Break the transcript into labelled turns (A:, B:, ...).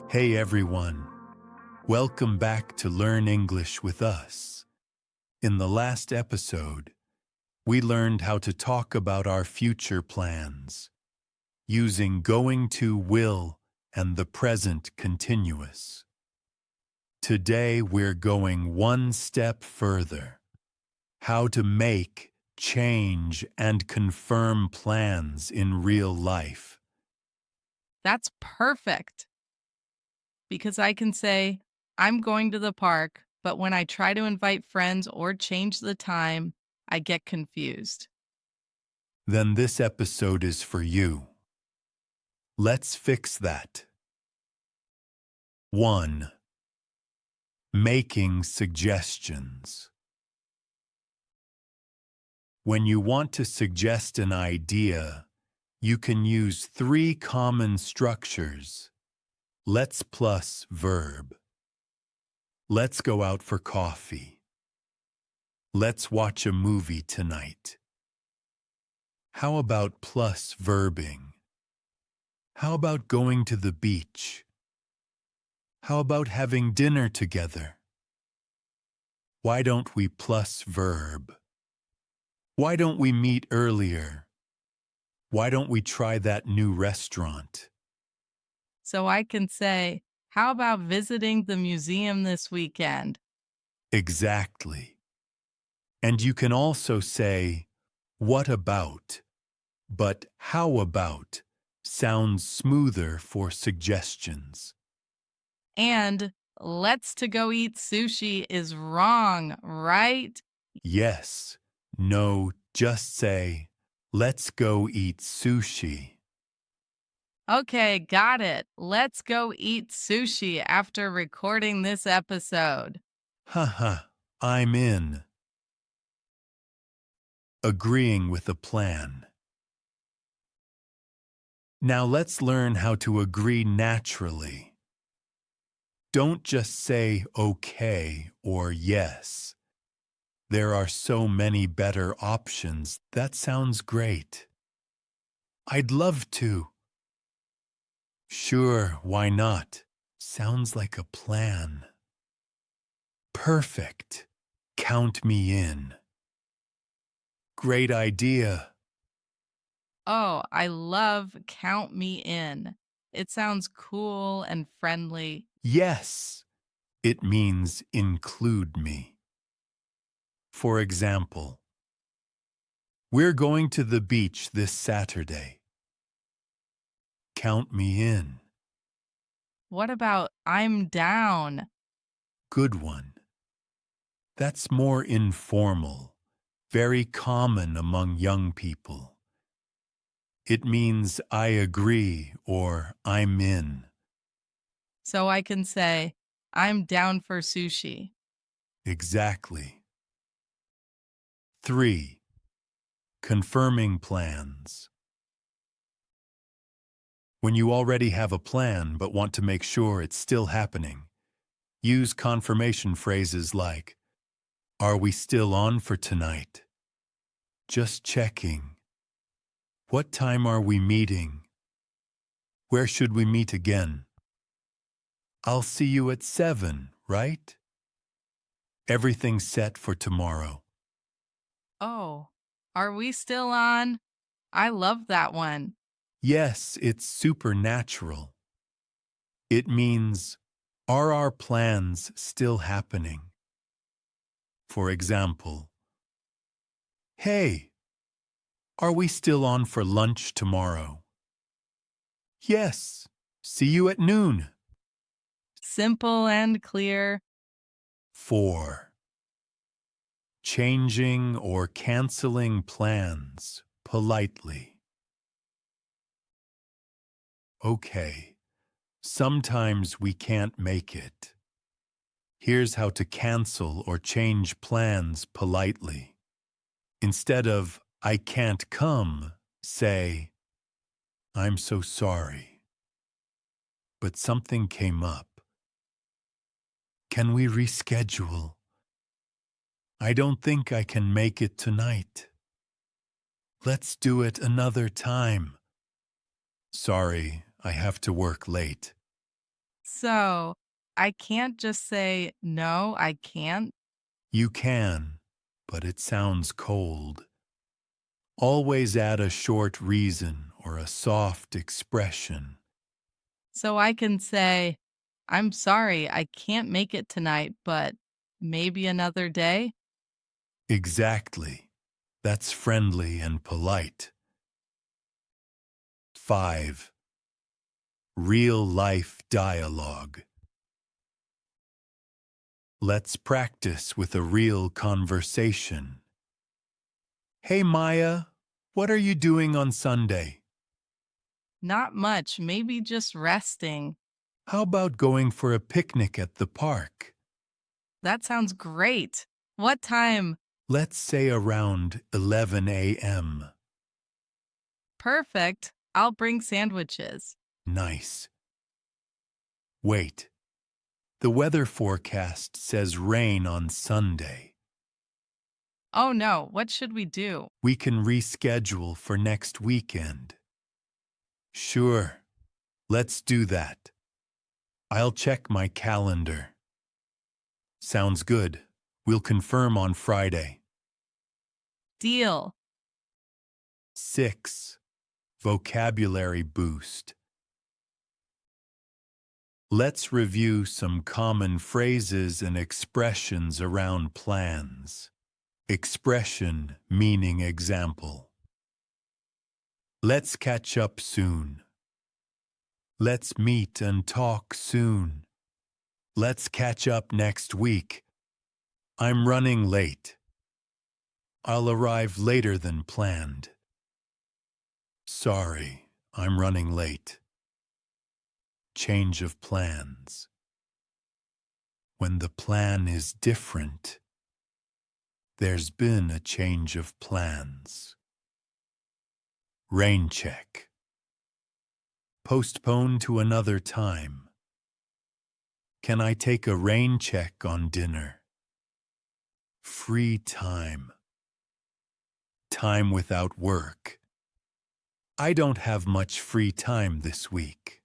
A: Hey everyone, welcome back to Learn English with us. In the last episode, we learned how to talk about our future plans using going to will and the present continuous. Today we're going one step further. How to make, change, and confirm plans in real life.
B: That's perfect because I can say, I'm going to the park, but when I try to invite friends or change the time, I get confused.
A: Then this episode is for you. Let's fix that. 1. Making suggestions. When you want to suggest an idea, you can use 3 common structures. Let's plus verb. Let's go out for coffee. Let's watch a movie tonight. How about plus verbing? How about going to the beach? How about having dinner together? Why don't we plus verb? Why don't we meet earlier? Why don't we try that new restaurant?
B: So I can say, how about visiting the museum this weekend?
A: Exactly. And you can also say, what about? But how about sounds smoother for suggestions.
B: And let's to go eat sushi is wrong, right?
A: Yes, no, just say, let's go eat sushi.
B: Okay, got it. Let's go eat sushi after recording this episode.
A: Haha, I'm in. Agreeing with a plan. Now let's learn how to agree naturally. Don't just say okay or yes. There are so many better options. That sounds great. I'd love to. Sure, why not? Sounds like a plan. Perfect. Count me in. Great idea.
B: Oh, I love Count Me In. It sounds cool and friendly.
A: Yes, it means include me. For example, we're going to the beach this Saturday. Count me in.
B: What about I'm down?
A: Good one. That's more informal, very common among young people. It means I agree or I'm in.
B: So I can say, I'm down for sushi.
A: Exactly. 3. Confirming plans. When you already have a plan but want to make sure it's still happening, use confirmation phrases like, are we still on for tonight? Just checking. What time are we meeting? Where should we meet again? I'll see you at 7, right? Everything's set for tomorrow.
B: Oh, are we still on? I love that one.
A: Yes, it's supernatural. It means, are our plans still happening? For example, hey, are we still on for lunch tomorrow? Yes, see you at noon.
B: Simple and clear.
A: 4. Changing or canceling plans politely. Okay, sometimes we can't make it. Here's how to cancel or change plans politely. Instead of, I can't come, say, I'm so sorry, but something came up. Can we reschedule? I don't think I can make it tonight. Let's do it another time. Sorry, I have to work late.
B: So I can't just say, no, I can't.
A: You can, but it sounds cold. Always add a short reason or a soft expression.
B: So I can say, I'm sorry, I can't make it tonight, but maybe another day.
A: Exactly. That's friendly and polite. 5. Real life dialogue. Let's practice with a real conversation. Hey Maya, what are you doing on Sunday?
B: Not much, maybe just resting.
A: How about going for a picnic at the park?
B: That sounds great. What time?
A: Let's say around 11 a.m.
B: Perfect. I'll bring sandwiches.
A: Nice. Wait, the weather forecast says rain on Sunday.
B: Oh no, what should we do?
A: We can reschedule for next weekend. Sure, let's do that. I'll check my calendar. Sounds good. We'll confirm on Friday.
B: Deal.
A: 6. Vocabulary boost. Let's review some common phrases and expressions around plans. Expression meaning example. Let's catch up soon. Let's meet and talk soon. Let's catch up next week. I'm running late. I'll arrive later than planned. Sorry, I'm running late. Change of plans. When the plan is different, there's been a change of plans. Rain check. Postpone to another time. Can I take a rain check on dinner? Free time. Time without work. I don't have much free time this week.